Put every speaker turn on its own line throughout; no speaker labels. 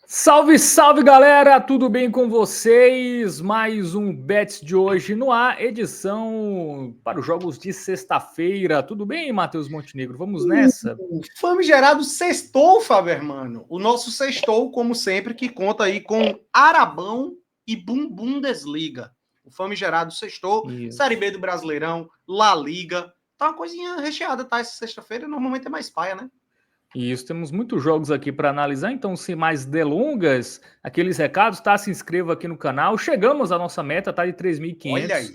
Salve, salve galera, tudo bem com vocês? Mais um Bets de hoje no ar, edição para os jogos de sexta-feira. Tudo bem, Matheus Montenegro? Vamos nessa?
O famigerado sextou, Fabermano. O nosso sextou, como sempre, que conta aí com Arabão e Bundesliga. O famigerado sextou,
Isso.
Série B do Brasileirão, La Liga. Tá uma coisinha recheada, tá? Essa sexta-feira normalmente é mais paia, né?
Isso, temos muitos jogos aqui para analisar, então sem mais delongas, aqueles recados, tá? Se inscreva aqui no canal. Chegamos à nossa meta, tá? De 3.500.
Olha aí.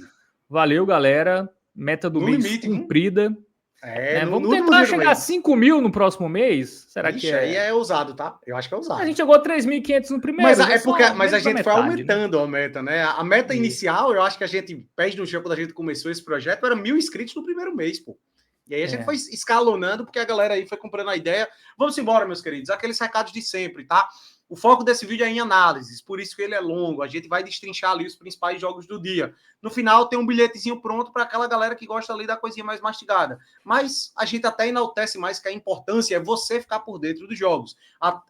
Valeu, galera. Meta do
No
mês
limite,
cumprida.
É, no
Vamos
último
tentar
dia do
chegar a
mês.
5 mil no próximo mês? Será
Ixi,
que
aí é ousado, tá? Eu acho que é ousado.
A gente chegou a 3.500 no primeiro.
Mas
já
é porque
só
mas a
menos da
gente foi
metade, né?
aumentando a meta, né? A meta
Isso.
inicial, eu acho que a gente, pés no chão, quando a gente começou esse projeto, era 1.000 inscritos no primeiro mês, pô. E aí a gente foi escalonando, porque a galera aí foi comprando a ideia. Vamos embora, meus queridos. Aqueles recados de sempre, tá? O foco desse vídeo é em análises, por isso que ele é longo. A gente vai destrinchar ali os principais jogos do dia. No final tem um bilhetezinho pronto para aquela galera que gosta ali da coisinha mais mastigada. Mas a gente até enaltece mais que a importância é você ficar por dentro dos jogos.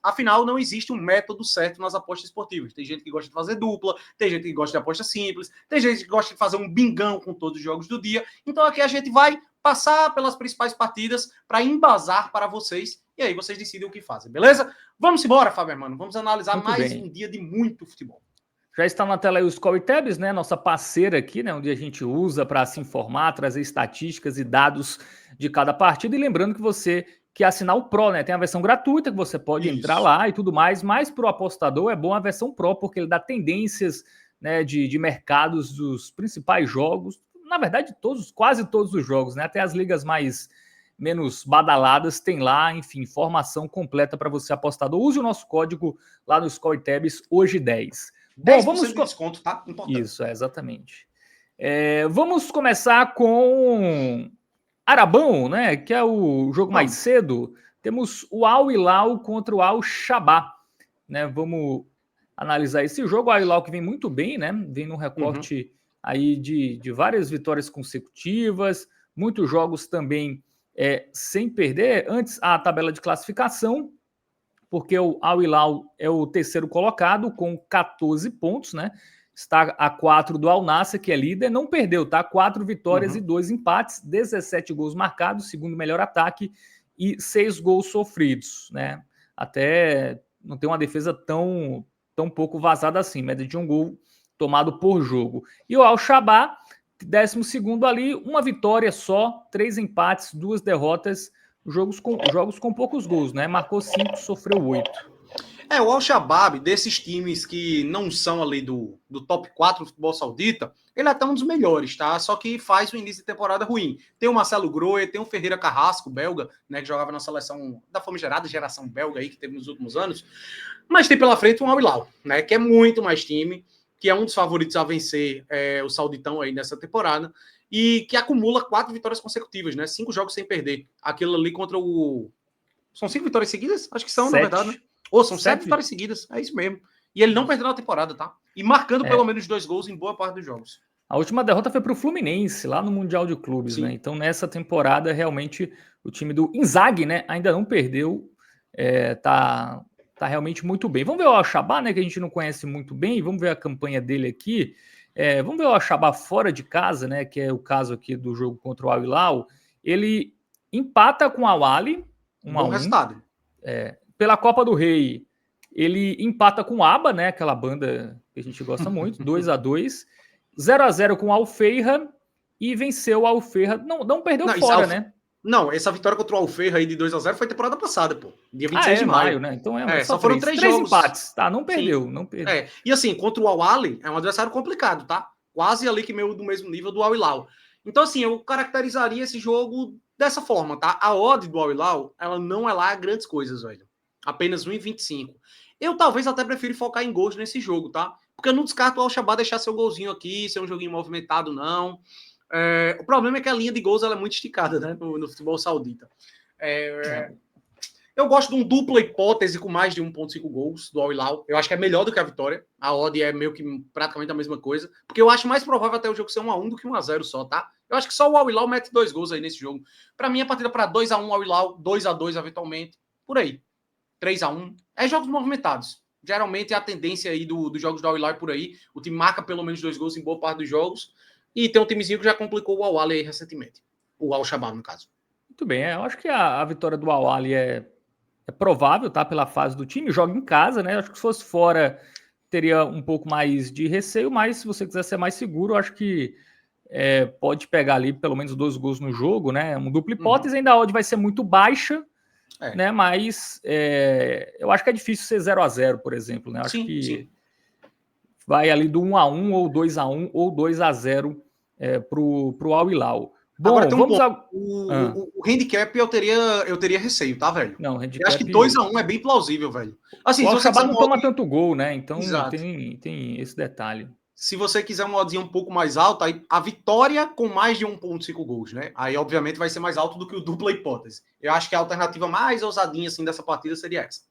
Afinal, não existe um método certo nas apostas esportivas. Tem gente que gosta de fazer dupla, tem gente que gosta de aposta simples, tem gente que gosta de fazer um bingão com todos os jogos do dia. Então aqui a gente vai passar pelas principais partidas para embasar para vocês. E aí vocês decidem o que fazem, beleza? Vamos embora, Fábio Hermano. Vamos analisar
Muito
mais
bem.
um dia de muito futebol.
Já está na tela aí o Score Tabs, né? Nossa parceira aqui, né? Onde a gente usa para se informar, trazer estatísticas e dados de cada partida. E lembrando que você quer assinar o Pro, né? Tem a versão gratuita que você pode entrar lá e tudo mais. Mas para o apostador é bom a versão Pro, porque ele dá tendências, né, de mercados dos principais jogos. Na verdade, quase todos os jogos, né? Até as ligas mais menos badaladas tem lá, enfim, informação completa para você apostador. Use o nosso código lá no Score Tabs hoje 10. Bom, vamos
de desconto, tá?
Importante. Isso, exatamente. Vamos começar com Arabão, né? Que é o jogo mais cedo. Temos o Al Hilal contra o Al Shabab, né? Vamos analisar esse jogo. O Al Hilal que vem muito bem, né? Vem num recorte aí de várias vitórias consecutivas, muitos jogos também sem perder. Antes a tabela de classificação, porque o Al Hilal é o terceiro colocado com 14 pontos, né? Está a 4 do Al Nassr, que é líder, não perdeu, tá? 4 vitórias e 2 empates, 17 gols marcados, segundo melhor ataque, e 6 gols sofridos, né? Até não tem uma defesa tão pouco vazada assim, média de um gol tomado por jogo. E o Al Shabab, 12º ali, uma vitória só, 3 empates, 2 derrotas, jogos com poucos gols, né? Marcou 5, sofreu 8.
O Al-Shabaab, desses times que não são ali do top 4 do futebol saudita, ele é até um dos melhores, tá? Só que faz um início de temporada ruim. Tem o Marcelo Grohe, tem o Ferreira Carrasco, belga, né, que jogava na seleção da famigerada geração belga aí que teve nos últimos anos. Mas tem pela frente um Al Hilal, né, que é muito mais time, que é um dos favoritos a vencer o Sauditão aí nessa temporada, e que acumula 4 vitórias consecutivas, né? 5 jogos sem perder. Aquilo ali contra o... São 5 vitórias seguidas? Acho que são, 7. Na verdade, né? São 7 vitórias seguidas, é isso mesmo. E ele não perdeu na temporada, tá? E marcando pelo menos 2 gols em boa parte dos jogos.
A última derrota foi para o Fluminense, lá no Mundial de Clubes, né? Então, nessa temporada, realmente, o time do Inzaghi, né, ainda não perdeu, tá realmente muito bem. Vamos ver o Al-Shabab, né, que a gente não conhece muito bem, vamos ver a campanha dele aqui. Vamos ver o Al-Shabab fora de casa, né, que é o caso aqui do jogo contra o Al Hilal. Ele empata com o Al-Ahly, 1-1.
Bom resultado.
Pela Copa do Rei, ele empata com o ABBA, né, aquela banda que a gente gosta muito, 2-2. 0-0 com o Al-Feira e venceu o Al-Feira. Não perdeu fora, né?
Não, essa vitória contra o Al-Feira aí de 2-0 foi temporada passada, pô. Dia 26 de maio.
Né? Então
só foram 3 jogos.
Empates, tá? Não perdeu.
E assim, contra o Al-Ahly é um adversário complicado, tá? Quase ali que meio do mesmo nível do Al Hilal. Então assim, eu caracterizaria esse jogo dessa forma, tá? A odd do Al Hilal, ela não é lá grandes coisas, velho. Apenas 1,25. Eu talvez até prefiro focar em gols nesse jogo, tá? Porque eu não descarto o Al-Shabab deixar seu golzinho aqui, ser um joguinho movimentado, não. O problema é que a linha de gols ela é muito esticada, né? No futebol saudita. Eu gosto de um dupla hipótese com mais de 1,5 gols do Al Hilal. Eu acho que é melhor do que a vitória. A odd é meio que praticamente a mesma coisa. Porque eu acho mais provável até o jogo ser 1-1 do que 1-0 só, tá? Eu acho que só o Al Hilal mete 2 gols aí nesse jogo. Para mim, a partida para 2-1 Al Hilal, 2-2 eventualmente. Por aí. 3-1. É jogos movimentados. Geralmente é a tendência aí dos jogos do Al-Hilal por aí. O time marca pelo menos 2 gols em boa parte dos jogos. E tem um timezinho que já complicou o Al-Ahly aí recentemente. O Al-Shabaab, no caso.
Muito bem, eu acho que a vitória do Al-Ahly é provável, tá? Pela fase do time, joga em casa, né? Acho que se fosse fora teria um pouco mais de receio, mas se você quiser ser mais seguro, acho que pode pegar ali pelo menos 2 gols no jogo, né? Um dupla hipótese, ainda a odd vai ser muito baixa, né? Mas eu acho que é difícil ser 0-0, por exemplo, né? Eu acho que vai ali do 1-1 ou 2-1 ou 2-0 pro Al-Hilal. Bom,
agora tem um ponto. O handicap eu teria receio, tá, velho?
Não, handicap...
Eu acho que 2-1 é bem plausível, velho.
Assim, o Al-Shabaab não toma tanto gol, né? Então tem esse detalhe.
Se você quiser uma oddzinha um pouco mais alta, aí a vitória com mais de 1,5 gols, né? Aí, obviamente, vai ser mais alto do que o dupla hipótese. Eu acho que a alternativa mais ousadinha assim, dessa partida seria essa.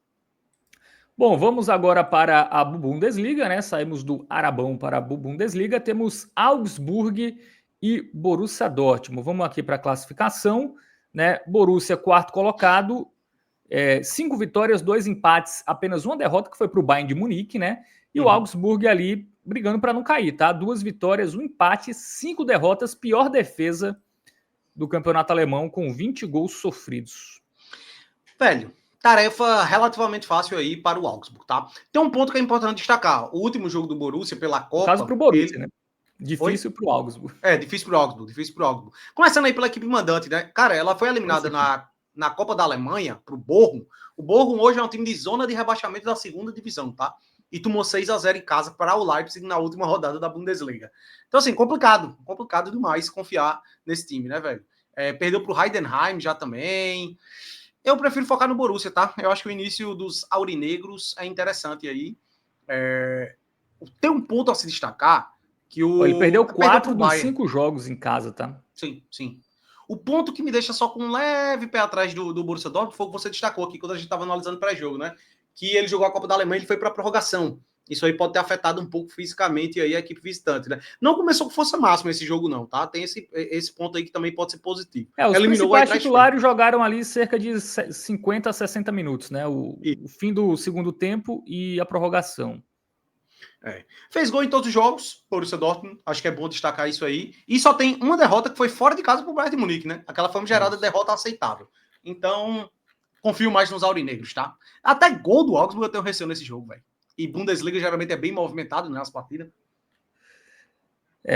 Bom, vamos agora para a Bundesliga, né? Saímos do Arabão para a Bundesliga. Temos Augsburg e Borussia Dortmund. Vamos aqui para a classificação, né? Borussia, quarto colocado, 5 vitórias, 2 empates, apenas uma derrota, que foi para o Bayern de Munique, né? E o Augsburg ali brigando para não cair, tá? 2 vitórias, 1 empate, 5 derrotas, pior defesa do campeonato alemão, com 20 gols sofridos.
Velho, tarefa relativamente fácil aí para o Augsburg, tá? Tem um ponto que é importante destacar. O último jogo do Borussia pela Copa...
No caso para o Borussia, né? Difícil para o Augsburg.
Difícil para o Augsburg. Começando aí pela equipe mandante, né? Cara, ela foi eliminada na Copa da Alemanha pro Bochum. O Bochum hoje é um time de zona de rebaixamento da segunda divisão, tá? E tomou 6-0 em casa para o Leipzig na última rodada da Bundesliga. Então, assim, complicado demais confiar nesse time, né, velho? Perdeu pro Heidenheim já também. Eu prefiro focar no Borussia, tá? Eu acho que o início dos aurinegros é interessante aí. Tem um ponto a se destacar, que
ele perdeu 4 dos 5 jogos em casa, tá?
Sim. O ponto que me deixa só com um leve pé atrás do Borussia Dortmund foi o que você destacou aqui quando a gente estava analisando o pré-jogo, né? Que ele jogou a Copa da Alemanha e ele foi para a prorrogação. Isso aí pode ter afetado um pouco fisicamente aí a equipe visitante, né? Não começou com força máxima esse jogo, não, tá? Tem esse ponto aí que também pode ser positivo.
Os principais titulares jogaram ali cerca de 50 a 60 minutos, né? O fim do segundo tempo e a prorrogação.
Fez gol em todos os jogos, Borussia Dortmund, acho que é bom destacar isso aí. E só tem uma derrota que foi fora de casa pro Bayern de Munique, né? Aquela famigerada derrota aceitável. Então, confio mais nos aurinegros, tá? Até gol do Augsburg eu tenho receio nesse jogo, velho. E Bundesliga geralmente é bem movimentado, né, as partidas.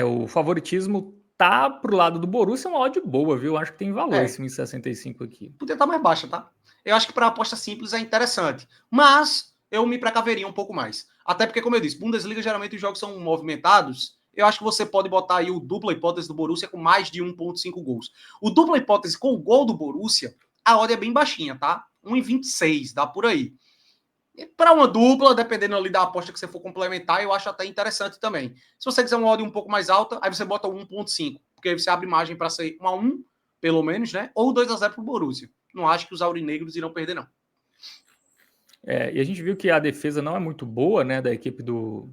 O favoritismo tá pro lado do Borussia, é uma odd boa, viu? Acho que tem valor esse 1,65 aqui.
Podia estar mais baixa, tá? Eu acho que para aposta simples é interessante. Mas eu me precaveria um pouco mais. Até porque, como eu disse, Bundesliga geralmente os jogos são movimentados. Eu acho que você pode botar aí o dupla hipótese do Borussia com mais de 1,5 gols. O dupla hipótese com o gol do Borussia, a odd é bem baixinha, tá? 1,26, dá por aí. Para uma dupla, dependendo ali da aposta que você for complementar, eu acho até interessante também. Se você quiser uma odd um pouco mais alta, aí você bota 1,5, porque aí você abre margem para ser 1-1, pelo menos, né? Ou 2-0 para o Borussia. Não acho que os aurinegros irão perder, não.
E a gente viu que a defesa não é muito boa, né, da equipe do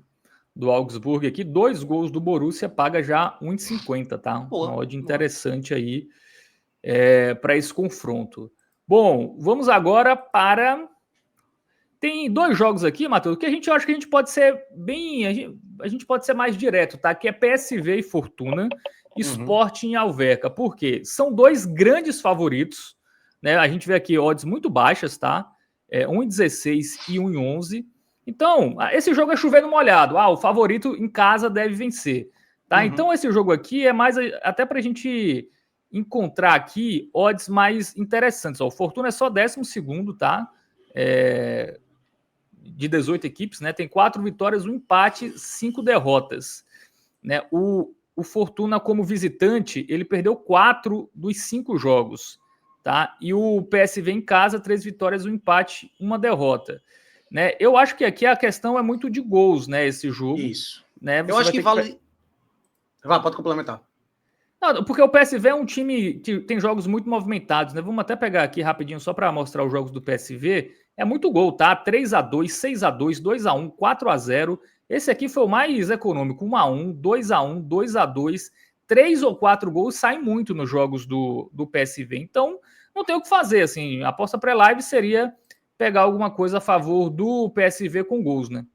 Augsburg aqui. 2 gols do Borussia paga já 1,50, tá? Uma odd interessante aí para esse confronto. Bom, vamos agora para... Tem 2 jogos aqui, Matheus, que eu acho que a gente pode ser bem... A gente pode ser mais direto, tá? Que é PSV e Fortuna, Sporting e Alverca. Por quê? São 2 grandes favoritos, né? A gente vê aqui odds muito baixas, tá? 1,16 e 1,11. Então, esse jogo é chovendo molhado. O favorito em casa deve vencer, tá? Então, esse jogo aqui é mais até para a gente encontrar aqui odds mais interessantes. O Fortuna é só 12º, tá? De 18 equipes, né? Tem 4 vitórias, 1 empate, 5 derrotas, né? O Fortuna, como visitante, ele perdeu 4 dos 5 jogos, tá? E o PSV em casa, 3 vitórias, 1 empate, 1 derrota, né? Eu acho que aqui a questão é muito de gols, né? Esse jogo.
Isso.
Né?
Eu acho que vale... pode complementar.
Não, porque o PSV é um time que tem jogos muito movimentados, né? Vamos até pegar aqui rapidinho só para mostrar os jogos do PSV. É muito gol, tá? 3-2, 6-2, 2-1, 4-0. Esse aqui foi o mais econômico. 1-1, 2-1, 2-2. 3 ou 4 gols saem muito nos jogos do PSV. Então, não tem o que fazer, assim. A aposta pré-live seria pegar alguma coisa a favor do PSV com gols, né?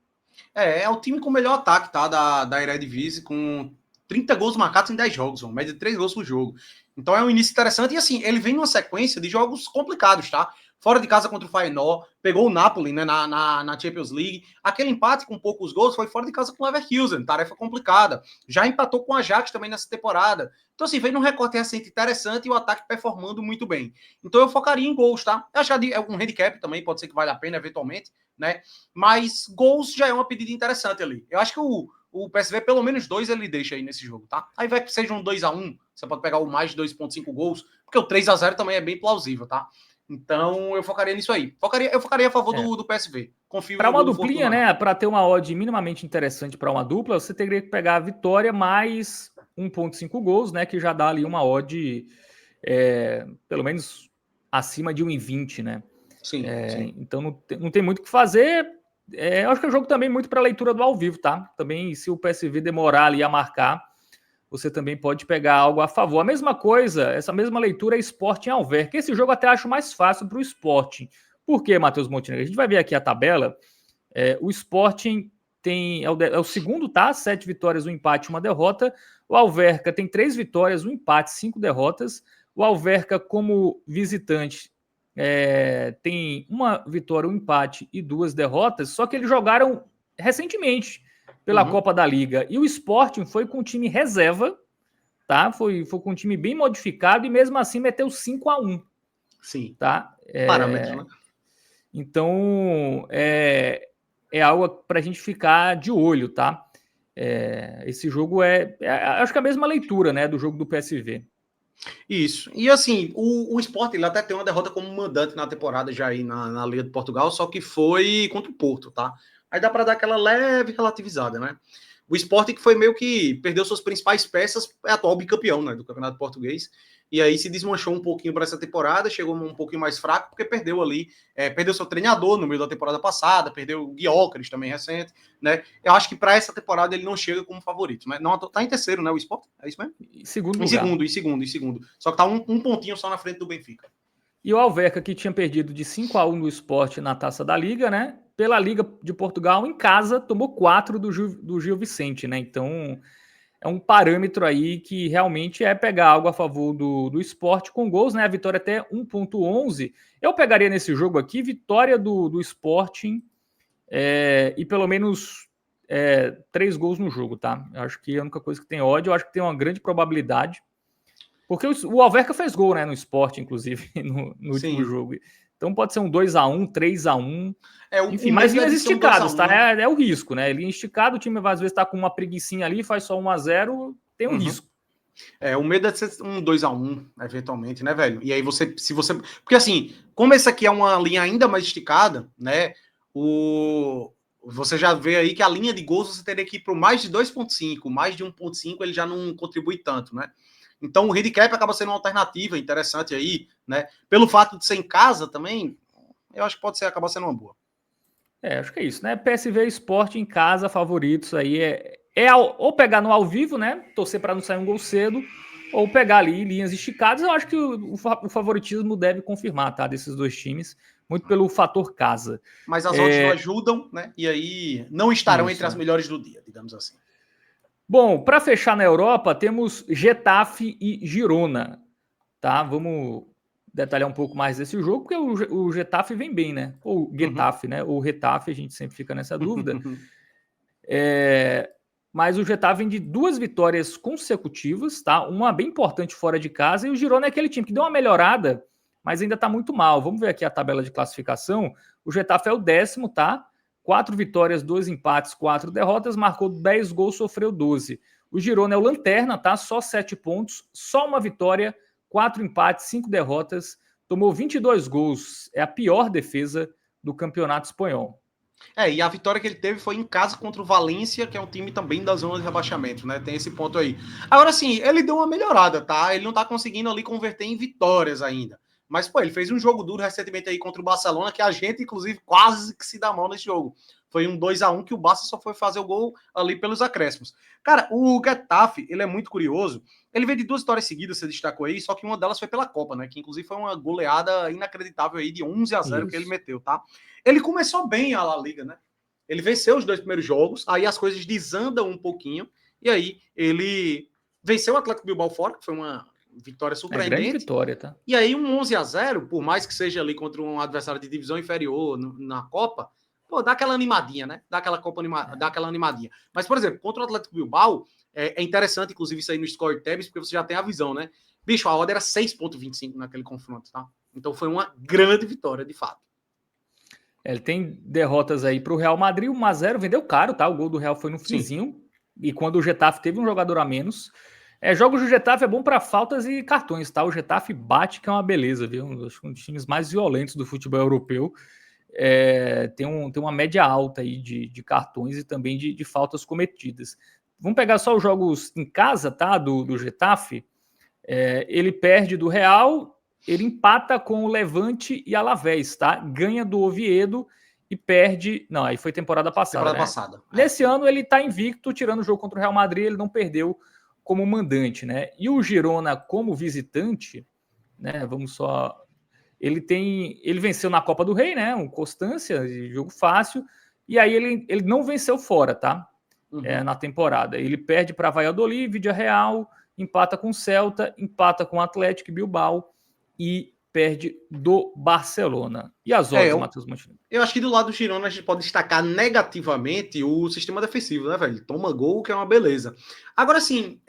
É o time com o melhor ataque, tá? Da Eredivisie, com 30 gols marcados em 10 jogos, uma média de 3 gols por jogo. Então é um início interessante. E assim, ele vem numa sequência de jogos complicados, tá? Fora de casa contra o Feyenoord, pegou o Napoli, né, na Champions League. Aquele empate com poucos gols foi fora de casa com o Leverkusen, tarefa complicada. Já empatou com o Ajax também nessa temporada. Então assim, vem num recorte recente interessante e o ataque performando muito bem. Então eu focaria em gols, tá? Eu acho que um handicap também pode ser que valha a pena eventualmente, né? Mas gols já é uma pedida interessante ali. Eu acho que o PSV, pelo menos 2 ele deixa aí nesse jogo, tá? Aí vai que seja um 2-1, você pode pegar o mais de 2,5 gols, porque o 3-0 também é bem plausível, tá? Então eu focaria nisso aí. Eu focaria a favor do PSV. Confio
para
no
uma
gol do
duplinha,
Fortuna.
né? Para ter uma odd minimamente interessante para uma dupla, você teria que pegar a vitória mais 1,5 gols, né? Que já dá ali uma odd pelo menos acima de 1,20, né?
Sim, sim.
Então não tem muito o que fazer. Eu acho que é um jogo também muito para leitura do ao vivo, tá? Também se o PSV demorar ali a marcar, você também pode pegar algo a favor. A mesma coisa, essa mesma leitura é Sporting Alverca. Esse jogo até acho mais fácil para o Sporting. Por quê, Matheus Montenegro? A gente vai ver aqui a tabela. O Sporting é o segundo, tá? 7 vitórias, 1 empate, 1 derrota. O Alverca tem 3 vitórias, 1 empate, 5 derrotas. O Alverca, como visitante, tem 1 vitória, 1 empate e 2 derrotas. Só que eles jogaram recentemente pela Copa da Liga. E o Sporting foi com o time reserva, tá? Foi com um time bem modificado e mesmo assim meteu 5-1.
Sim.
Tá?
Parâmetro, né?
Então, é algo para a gente ficar de olho, tá? Esse jogo acho que é a mesma leitura, né, do jogo do PSV.
Isso. E assim, o Sport ele até tem uma derrota como mandante na temporada já aí na Liga de Portugal, só que foi contra o Porto, tá? Aí dá para dar aquela leve relativizada, né? O Sport que foi meio que perdeu suas principais peças, é atual bicampeão, né, do Campeonato Português. E aí se desmanchou um pouquinho para essa temporada, chegou um pouquinho mais fraco, porque perdeu ali, perdeu seu treinador no meio da temporada passada, perdeu o Gyökeres também recente, né? Eu acho que para essa temporada ele não chega como favorito, né? Não, tá em terceiro, né, o Sport? É isso mesmo?
Em segundo
lugar.
Em
segundo. Só que tá um pontinho só na frente do Benfica.
E o Alverca, que tinha perdido de 5-1 no Sport na Taça da Liga, né? Pela Liga de Portugal, em casa, tomou 4 do Gil Vicente, né? Então, é um parâmetro aí que realmente é pegar algo a favor do Sport com gols, né? A vitória até 1,11. Eu pegaria nesse jogo aqui vitória do Sporting e pelo menos 3 gols no jogo, tá? Eu acho que é a única coisa que tem ódio, eu acho que tem uma grande probabilidade. Porque o Alverca fez gol, né, no Sport, inclusive, no último jogo. Então pode ser um 2-1, 3-1. Enfim, mas linhas esticadas, tá? É o risco, né? Linha esticada, o time às vezes tá com uma preguicinha ali, faz só 1-0, tem um risco.
O medo é de ser um 2-1, eventualmente, né, velho? E aí se você. Porque assim, como esse aqui é uma linha ainda mais esticada, né? Você já vê aí que a linha de gols você teria que ir para mais de 2,5, mais de 1,5 ele já não contribui tanto, né? Então o handicap acaba sendo uma alternativa interessante aí, né? Pelo fato de ser em casa também, eu acho que acaba sendo uma boa.
Acho que é isso, né? PSV Sport em casa, favoritos aí ou pegar no ao vivo, né? Torcer para não sair um gol cedo, ou pegar ali linhas esticadas. Eu acho que o favoritismo deve confirmar, tá? Desses dois times, muito pelo fator casa.
Mas as odds não ajudam, né? E aí não estarão entre as melhores do dia, digamos assim.
Bom, para fechar na Europa, temos Getafe e Girona, tá? Vamos detalhar um pouco mais desse jogo, porque o Getafe vem bem, né? Ou Getafe, né? Ou Retafe, a gente sempre fica nessa dúvida. Mas o Getafe vem de 2 vitórias consecutivas, tá? Uma bem importante fora de casa, e o Girona é aquele time que deu uma melhorada, mas ainda tá muito mal. Vamos ver aqui a tabela de classificação. O Getafe é o 10º, tá? 4 vitórias, 2 empates, 4 derrotas, marcou 10 gols, sofreu 12. O Girona é o lanterna, tá? Só 7 pontos, só uma vitória, 4 empates, 5 derrotas, tomou 22 gols. É a pior defesa do campeonato espanhol.
E a vitória que ele teve foi em casa contra o Valência, que é um time também da zona de rebaixamento, né? Tem esse ponto aí. Agora sim, ele deu uma melhorada, tá? Ele não tá conseguindo ali converter em vitórias ainda. Mas, pô, ele fez um jogo duro recentemente aí contra o Barcelona, que a gente, inclusive, quase que se dá mal nesse jogo. Foi um 2-1 que o Barça só foi fazer o gol ali pelos acréscimos. Cara, o Getafe, ele é muito curioso. Ele veio de 2 vitórias seguidas, você destacou aí, só que uma delas foi pela Copa, né? Que inclusive foi uma goleada inacreditável aí de 11-0 que ele meteu, tá? Ele começou bem a La Liga, né? Ele venceu os 2 primeiros jogos, aí as coisas desandam um pouquinho, e aí ele venceu o Atlético Bilbao fora, que foi uma vitória surpreendente.
Grande vitória, tá?
E aí um 11-0, por mais que seja ali contra um adversário de divisão inferior na Copa, pô, dá aquela animadinha, né? Dá aquela animadinha. Mas, por exemplo, contra o Atlético Bilbao, é interessante, inclusive, isso aí no Score Tabs, porque você já tem a visão, né? Bicho, a odd era 6,25 naquele confronto, tá? Então foi uma grande vitória, de fato.
Ele tem derrotas aí para o Real Madrid, 1-0, vendeu caro, tá? O gol do Real foi no finzinho. Sim. E quando o Getafe teve um jogador a menos. Jogos do Getafe é bom para faltas e cartões, tá? O Getafe bate, que é uma beleza, viu? Um dos times mais violentos do futebol europeu. Tem uma média alta aí de cartões e também de faltas cometidas. Vamos pegar só os jogos em casa, tá? Do Getafe. Ele perde do Real, ele empata com o Levante e Alavés, tá? Ganha do Oviedo e perde... Não, aí foi temporada passada, né? Nesse ano ele tá invicto, tirando o jogo contra o Real Madrid, ele não perdeu como mandante, né? E o Girona como visitante, né? Vamos só... Ele venceu na Copa do Rei, né? Um Constância, jogo fácil, e aí ele não venceu fora, tá? Na temporada. Ele perde para Valladolid, Vídea Real, empata com o Celta, empata com o Atlético Bilbao e perde do Barcelona. E as odds, Matheus Montenegro?
Eu acho que do lado do Girona a gente pode destacar negativamente o sistema defensivo, né, velho? Toma gol, que é uma beleza. Agora, assim,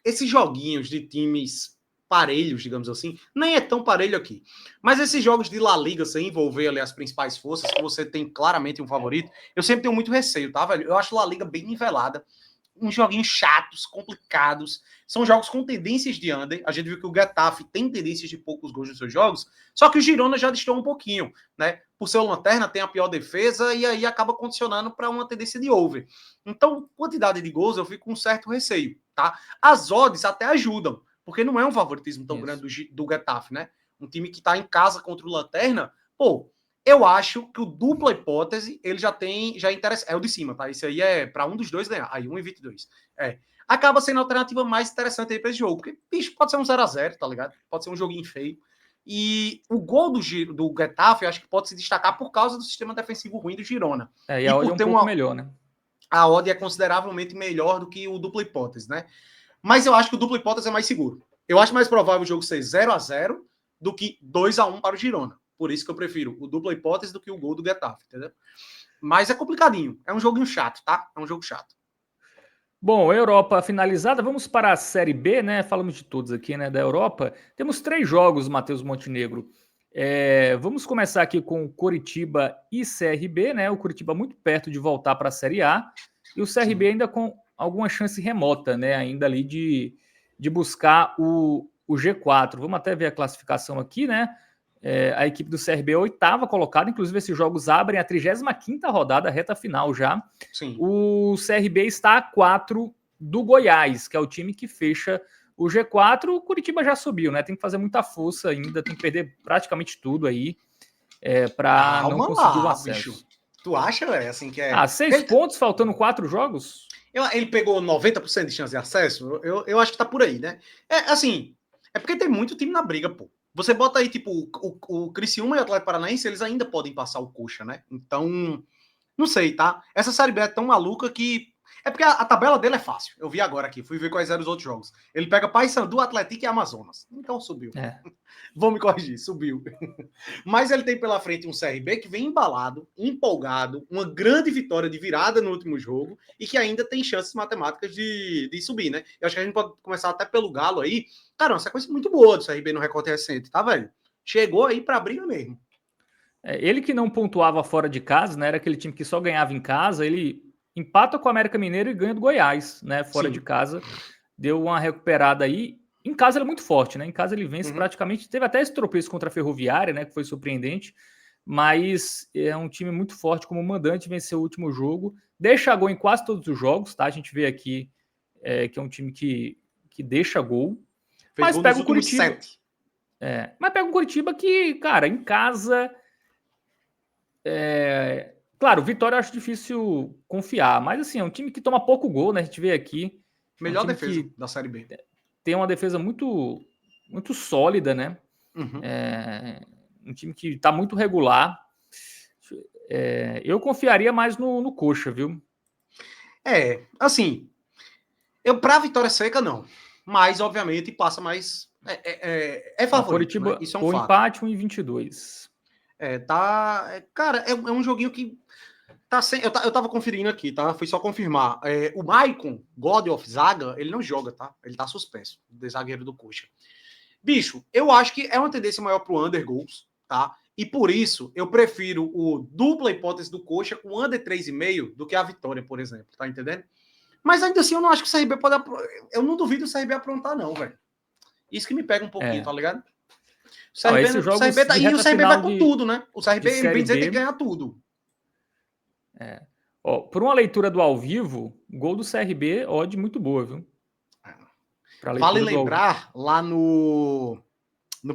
esses joguinhos de times parelhos, digamos assim, nem é tão parelho aqui. Mas esses jogos de La Liga, sem envolver ali as principais forças, que você tem claramente um favorito, eu sempre tenho muito receio, tá, velho? Eu acho La Liga bem nivelada. Uns joguinhos chatos, complicados. São jogos com tendências de under. A gente viu que o Getafe tem tendências de poucos gols nos seus jogos, só que o Girona já destoou um pouquinho, né? Por ser o lanterna, tem a pior defesa e aí acaba condicionando para uma tendência de over. Então, quantidade de gols eu fico com um certo receio, tá? As odds até ajudam, porque não é um favoritismo tão grande do Getafe, né? Um time que está em casa contra o lanterna, pô, eu acho que o dupla hipótese, ele já interessa. É o de cima, tá? Isso aí é para um dos dois ganhar. Aí, 1,22. Acaba sendo a alternativa mais interessante aí para esse jogo. Porque, bicho, pode ser um 0-0, tá ligado? Pode ser um joguinho feio. E o gol do Getafe, eu acho que pode se destacar por causa do sistema defensivo ruim do Girona.
E a odd é um pouco melhor, né?
A odd é consideravelmente melhor do que o dupla hipótese, né? Mas eu acho que o dupla hipótese é mais seguro. Eu acho mais provável o jogo ser 0-0 do que 2-1 para o Girona. Por isso que eu prefiro o dupla hipótese do que o gol do Getafe, entendeu? Mas é complicadinho. É um joguinho chato, tá? É um jogo chato.
Bom, Europa finalizada. Vamos para a Série B, né? Falamos de todos aqui, né? Da Europa. Temos 3 jogos, Matheus Montenegro. Vamos começar aqui com Coritiba e CRB, né? O Coritiba muito perto de voltar para a Série A. E o CRB ainda com alguma chance remota, né? Ainda ali de buscar o G4. Vamos até ver a classificação aqui, né? A equipe do CRB é a 8ª colocada, inclusive esses jogos abrem a 35ª rodada, a reta final já.
Sim.
O CRB está a 4 do Goiás, que é o time que fecha o G4. O Curitiba já subiu, né? Tem que fazer muita força ainda, tem que perder praticamente tudo aí para não conseguir o acesso. Bicho.
Tu acha, velho, assim que é...
6 pontos, faltando 4 jogos?
Ele pegou 90% de chance de acesso? Eu acho que tá por aí, né? Assim, é porque tem muito time na briga, pô. Você bota aí, tipo, o Criciúma e o Atlético Paranaense, eles ainda podem passar o Coxa, né? Então, não sei, tá? Essa Série B é tão maluca que... É porque a tabela dele é fácil. Eu vi agora aqui, fui ver quais eram os outros jogos. Ele pega Paysandu, Atlético e Amazonas. Então subiu. Vou me corrigir, subiu. Mas ele tem pela frente um CRB que vem embalado, empolgado, uma grande vitória de virada no último jogo e que ainda tem chances matemáticas de subir, né? Eu acho que a gente pode começar até pelo Galo aí. Cara, uma sequência muito boa do CRB no recorte recente, tá, velho? Chegou aí pra briga mesmo.
Ele que não pontuava fora de casa, né? Era aquele time que só ganhava em casa, ele empata com o América Mineiro e ganha do Goiás, né? Fora de casa. Deu uma recuperada aí. Em casa ele é muito forte, né? Em casa ele vence praticamente. Teve até esse tropeço contra a Ferroviária, né? Que foi surpreendente. Mas é um time muito forte como mandante, venceu o último jogo. Deixa gol em quase todos os jogos, tá? A gente vê aqui que é um time que deixa gol. Mas pega o Curitiba. Mas pega o Curitiba que, cara, em casa... Claro, Vitória eu acho difícil confiar, mas assim, é um time que toma pouco gol, né? A gente vê aqui.
Melhor defesa da Série B.
Tem uma defesa muito, muito sólida, né?
Uhum.
Um time que está muito regular. Eu confiaria mais no Coxa, viu?
Assim, eu pra Vitória Seca, não. Mas, obviamente, passa mais... É favorito, né? Isso é um
o
fato.
empate, 1,22.
Cara, é um joguinho que tá sem... Eu tava conferindo aqui, tá? Foi só confirmar. O Maicon, God of Zaga, ele não joga, tá? Ele tá suspenso, o zagueiro do Coxa. Bicho, eu acho que é uma tendência maior pro under goals, tá? E por isso, eu prefiro o dupla hipótese do Coxa com under 3,5 do que a Vitória, por exemplo, tá entendendo? Mas ainda assim, eu não acho que o CRB pode... Eu não duvido o CRB aprontar, não, velho. Isso que me pega um pouquinho, tá ligado? O CRB,
esses jogos
o CRB e o CRB vai com tudo, né? O CRB, ele vem dizer que tem que ganhar tudo.
Por uma leitura do ao vivo, gol do CRB, odd muito boa, viu?
Vale lembrar, lá no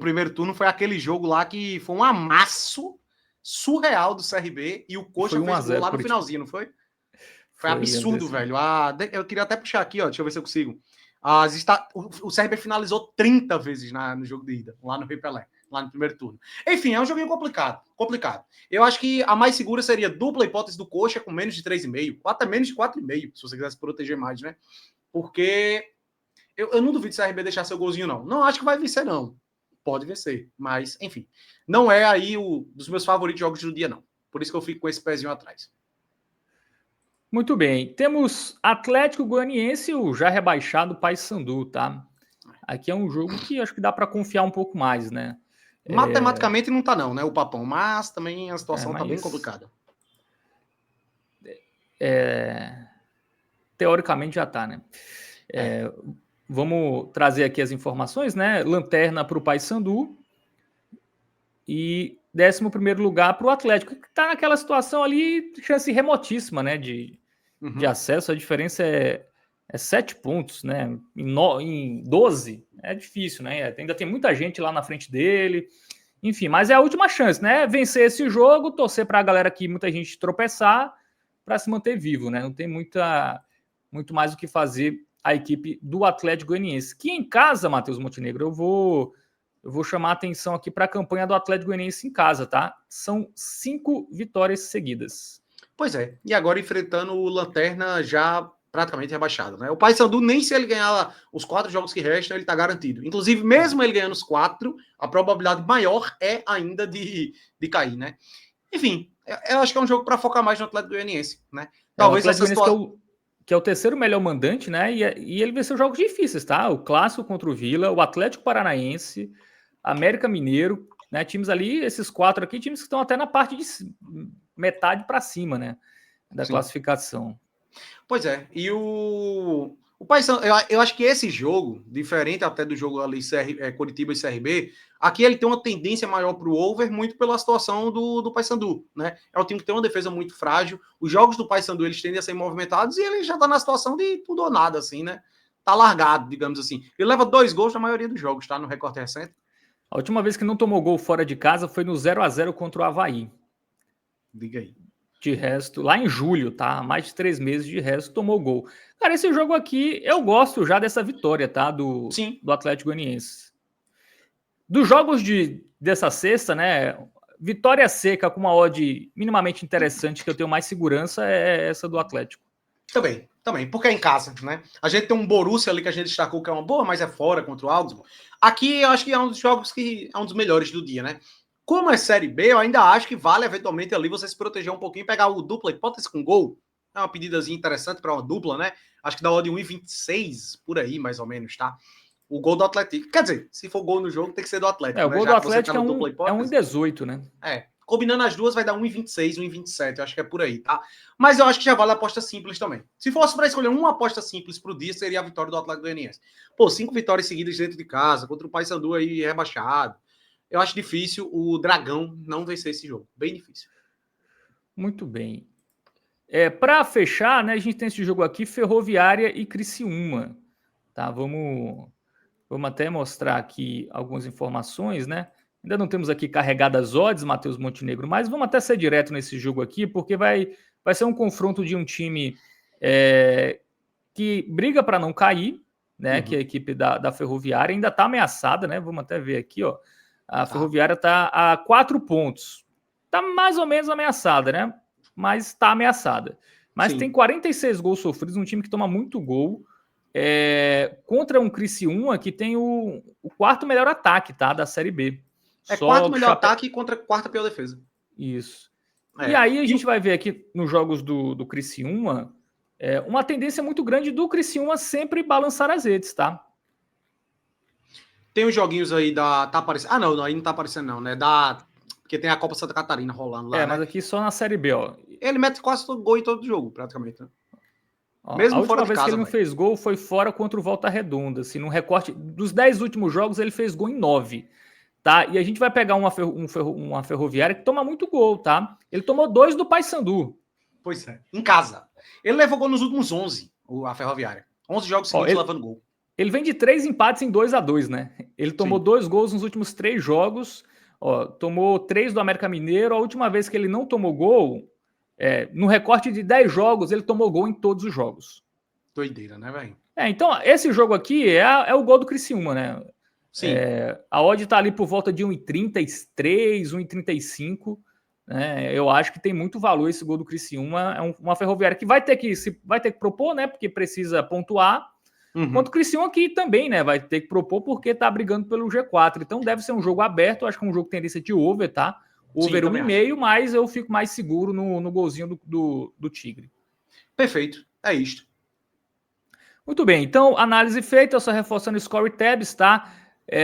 primeiro turno, foi aquele jogo lá que foi um amasso surreal do CRB e o Coxa fez gol lá no finalzinho, não foi? Foi absurdo, velho. Eu queria até puxar aqui, ó. Deixa eu ver se eu consigo. O CRB finalizou 30 vezes no jogo de ida, lá no Rei Pelé, lá no primeiro turno. Enfim, é um joguinho complicado. Eu acho que a mais segura seria dupla hipótese do Coxa com menos de 3,5. Até menos de 4,5, se você quiser se proteger mais, né? Porque eu não duvido se o CRB deixar seu golzinho, não. Não acho que vai vencer, não. Pode vencer. Mas, enfim. Não é aí dos meus favoritos jogos do dia, não. Por isso que eu fico com esse pezinho atrás.
Muito bem. Temos Atlético Goianiense, o já rebaixado Paysandu, tá? Aqui é um jogo que acho que dá para confiar um pouco mais, né?
Matematicamente não tá não, né, o papão, mas também a situação tá bem complicada.
Teoricamente já tá, né? Vamos trazer aqui as informações, né? Lanterna para o Paysandu e 11º lugar para o Atlético, que está naquela situação ali, chance remotíssima, né? De acesso. A diferença é 7 pontos, né? Em 12 é difícil, né? Ainda tem muita gente lá na frente dele. Enfim, mas é a última chance, né? Vencer esse jogo, torcer para a galera aqui, muita gente tropeçar para se manter vivo, né? Não tem muito mais o que fazer a equipe do Atlético Goianiense. Que em casa, Matheus Montenegro, eu vou chamar a atenção aqui para a campanha do Atlético Goianiense em casa, tá? São 5 vitórias seguidas.
Pois é, e agora enfrentando o Lanterna já praticamente rebaixado, né? O Paysandu, nem se ele ganhar os 4 jogos que restam, ele tá garantido. Inclusive, mesmo ele ganhando os 4, a probabilidade maior é ainda de cair, né? Enfim, eu acho que é um jogo para focar mais no Atlético Goianiense, né?
Talvez essa situação... que é o terceiro melhor mandante, né? E ele venceu jogos difíceis, tá? O Clássico contra o Vila, o Atlético Paranaense, América Mineiro, né? Times ali, esses 4 aqui, times que estão até na parte de metade para cima, né? Da classificação.
Pois é. E o Paysandu, eu acho que esse jogo, diferente até do jogo ali Coritiba e CRB, aqui ele tem uma tendência maior para o over, muito pela situação do Paysandu, né? É um time que tem uma defesa muito frágil. Os jogos do Paysandu, eles tendem a ser movimentados e ele já tá na situação de tudo ou nada, assim, né? Tá largado, digamos assim. Ele leva 2 gols na maioria dos jogos, tá? No recorte recente.
A última vez que não tomou gol fora de casa foi no 0-0 contra o Avaí.
Diga aí.
De resto, lá em julho, tá? Mais de 3 meses de resto, tomou gol. Cara, esse jogo aqui, eu gosto já dessa vitória, tá? Do Atlético Goianiense. Dos jogos dessa sexta, né? Vitória seca com uma odd minimamente interessante, que eu tenho mais segurança, é essa do Atlético.
Também, porque é em casa, né? A gente tem um Borussia ali que a gente destacou que é uma boa, mas é fora contra o Augsburg. Aqui eu acho que é um dos jogos que é um dos melhores do dia, né? Como é Série B, eu ainda acho que vale eventualmente ali você se proteger um pouquinho e pegar o dupla hipótese com gol. É uma pedidazinha interessante para uma dupla, né? Acho que dá odd 1,26 por aí, mais ou menos, tá? O gol do Atlético. Quer dizer, se for gol no jogo, tem que ser do Atlético.
O gol do Atlético é 1,18, né?
Combinando as duas vai dar 1,26, 1,27. Eu acho que é por aí, tá? Mas eu acho que já vale a aposta simples também. Se fosse para escolher uma aposta simples pro dia, seria a vitória do Atlético Goianiense. 5 vitórias seguidas dentro de casa, contra o Paysandu aí rebaixado. Eu acho difícil o Dragão não vencer esse jogo. Bem difícil.
Muito bem. Para fechar, né, a gente tem esse jogo aqui, Ferroviária e Criciúma. Tá, vamos até mostrar aqui algumas informações, né? Ainda não temos aqui carregadas odds, Matheus Montenegro, mas vamos até ser direto nesse jogo aqui, porque vai ser um confronto de um time que briga para não cair, né? Que a equipe da Ferroviária ainda está ameaçada, né? Vamos até ver aqui, ó. A Ferroviária está a 4 pontos. Está mais ou menos ameaçada, né? Mas está ameaçada. Mas tem 46 gols sofridos, um time que toma muito gol. Contra um Criciúma que tem o quarto melhor ataque, tá? Da Série B.
Quarto melhor ataque contra quarta pior defesa.
Isso. E aí a gente vai ver aqui nos jogos do Criciúma uma tendência muito grande do Criciúma sempre balançar as redes, tá?
Tem os joguinhos aí tá aparecendo. Ah, não, aí não tá aparecendo não, né? Porque tem a Copa Santa Catarina rolando lá,
mas aqui só na Série B, ó.
Ele mete quase todo gol em todo jogo, praticamente, né?
Mesmo a última vez que ele não fez gol foi fora contra o Volta Redonda. Assim, no recorte dos 10 últimos jogos, ele fez gol em 9. Tá? E a gente vai pegar uma Ferroviária que toma muito gol, tá? Ele tomou 2 do Paysandu.
Pois é, em casa. Ele levou gol nos últimos 11, a Ferroviária. 11 jogos seguidos levando gol.
Ele vem de 3 empates em 2-2, né? Ele tomou 2 gols nos últimos 3 jogos. Ó, tomou 3 do América Mineiro. A última vez que ele não tomou gol, no recorte de 10 jogos, ele tomou gol em todos os jogos.
Doideira, né, velho?
Então, esse jogo aqui é o gol do Criciúma, né?
Sim.
A odd tá ali por volta de 1,33, 1,35. Né? Eu acho que tem muito valor esse gol do Criciúma. É uma Ferroviária que vai ter que propor, né? Porque precisa pontuar. Quanto o Criciúma aqui também, né? Vai ter que propor porque tá brigando pelo G4. Então deve ser um jogo aberto. Eu acho que é um jogo que tem tendência de over, tá? Over 1,5, mas eu fico mais seguro no golzinho do Tigre.
Perfeito. É isto.
Muito bem. Então, análise feita. Eu só reforçando o Score Tabs, tá?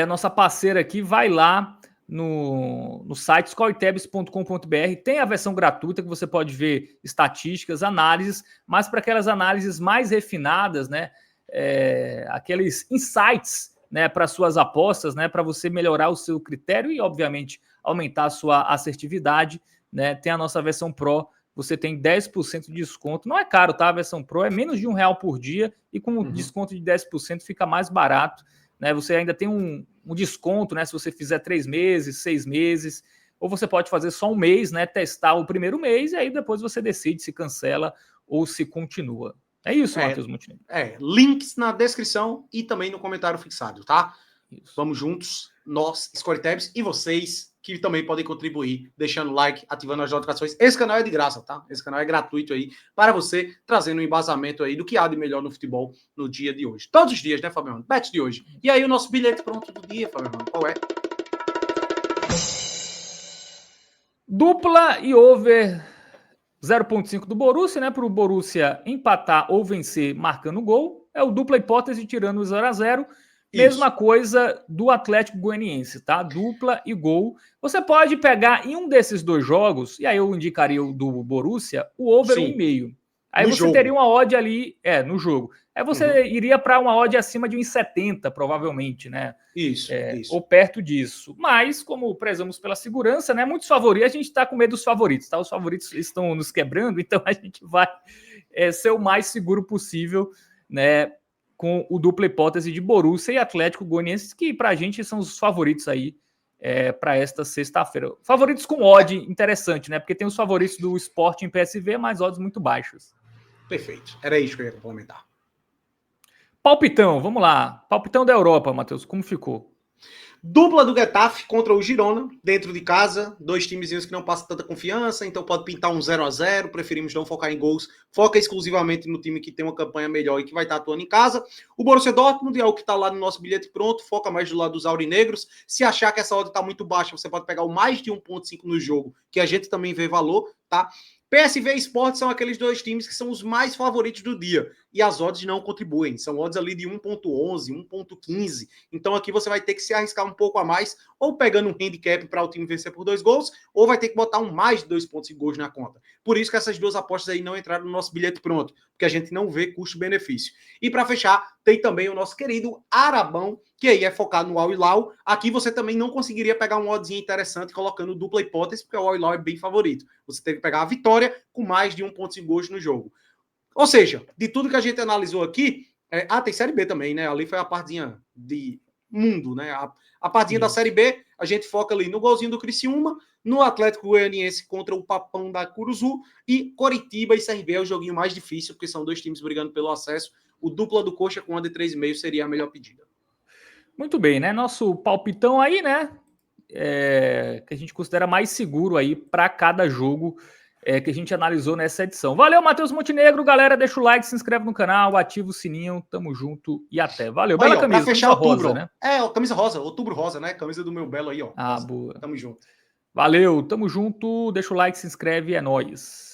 Nossa parceira aqui, vai lá no site scoretabs.com.br, tem a versão gratuita que você pode ver estatísticas, análises, mas para aquelas análises mais refinadas, né, aqueles insights, né, para suas apostas, né, para você melhorar o seu critério e, obviamente, aumentar a sua assertividade, né, tem a nossa versão Pro, você tem 10% de desconto, não é caro, tá? A versão Pro é menos de R$1 por dia e com desconto de 10% fica mais barato. Né, você ainda tem um desconto, né? Se você fizer 3 meses, 6 meses, ou você pode fazer só um mês, né? Testar o primeiro mês e aí depois você decide se cancela ou se continua. É isso, Matheus Montenegro.
Links na descrição e também no comentário fixado, tá?
Isso.
Vamos juntos, nós, ScoreTabs, e vocês que também podem contribuir, deixando like, ativando as notificações. Esse canal é de graça, tá? Esse canal é gratuito aí para você, trazendo um embasamento aí do que há de melhor no futebol no dia de hoje. Todos os dias, né, Fabiano? Bet de hoje. E aí o nosso bilhete pronto do dia, Fabiano, qual é?
Dupla e over 0,5 do Borussia, né? Para o Borussia empatar ou vencer marcando gol. É o dupla hipótese tirando o 0-0. Mesma coisa do Atlético Goianiense, tá? Dupla e gol. Você pode pegar em um desses 2 jogos, e aí eu indicaria o do Borussia, o over 1,5. Aí você teria uma odd ali, no jogo. Aí você iria para uma odd acima de 1,70, provavelmente, né?
Isso.
Ou perto disso. Mas, como prezamos pela segurança, né? Muitos favoritos, a gente está com medo dos favoritos, tá? Os favoritos estão nos quebrando, então a gente vai ser o mais seguro possível, né? Com o dupla hipótese de Borussia e Atlético Goianiense, que para a gente são os favoritos aí para esta sexta-feira. Favoritos com odd interessante, né? Porque tem os favoritos do Sporting PSV, mas odds muito baixos.
Perfeito. Era isso que eu ia complementar.
Palpitão, vamos lá. Palpitão da Europa, Matheus, como ficou?
Dupla do Getafe contra o Girona, dentro de casa, 2 timezinhos que não passam tanta confiança, então pode pintar um 0-0, preferimos não focar em gols, foca exclusivamente no time que tem uma campanha melhor e que vai estar atuando em casa. O Borussia Dortmund é o que está lá no nosso bilhete pronto, foca mais do lado dos aurinegros. Se achar que essa odd está muito baixa, você pode pegar o mais de 1,5 no jogo, que a gente também vê valor, tá? PSV e Sport são aqueles 2 times que são os mais favoritos do dia. E as odds não contribuem. São odds ali de 1,11, 1,15. Então aqui você vai ter que se arriscar um pouco a mais, ou pegando um handicap para o time vencer por 2 gols, ou vai ter que botar mais de 2,5 gols na conta. Por isso que essas 2 apostas aí não entraram no nosso bilhete pronto, porque a gente não vê custo-benefício. E para fechar, tem também o nosso querido Arabão, que aí é focado no Al Hilal. Aqui você também não conseguiria pegar um oddzinho interessante colocando dupla hipótese, porque o Al Hilal é bem favorito. Você tem que pegar a vitória com mais de 1,5 gols no jogo. Ou seja, de tudo que a gente analisou aqui, tem Série B também, né? Ali foi a partezinha de mundo, né? A partezinha da Série B, a gente foca ali no golzinho do Criciúma, no Atlético Goianiense contra o Papão da Curuzu, e Coritiba e CRB é o joguinho mais difícil, porque são 2 times brigando pelo acesso. O dupla do Coxa com a de 3,5 seria a melhor pedida.
Muito bem, né? Nosso palpitão aí, né? Que a gente considera mais seguro aí para cada jogo que a gente analisou nessa edição. Valeu, Matheus Montenegro, galera. Deixa o like, se inscreve no canal, ativa o sininho. Tamo junto e até. Valeu.
Bela
camisa,
pra fechar
camisa
outubro,
rosa, né?
Camisa rosa, outubro rosa, né? Camisa do meu belo aí, ó.
Ah, boa.
Tamo junto.
Valeu, tamo junto. Deixa o like, se inscreve, é nóis.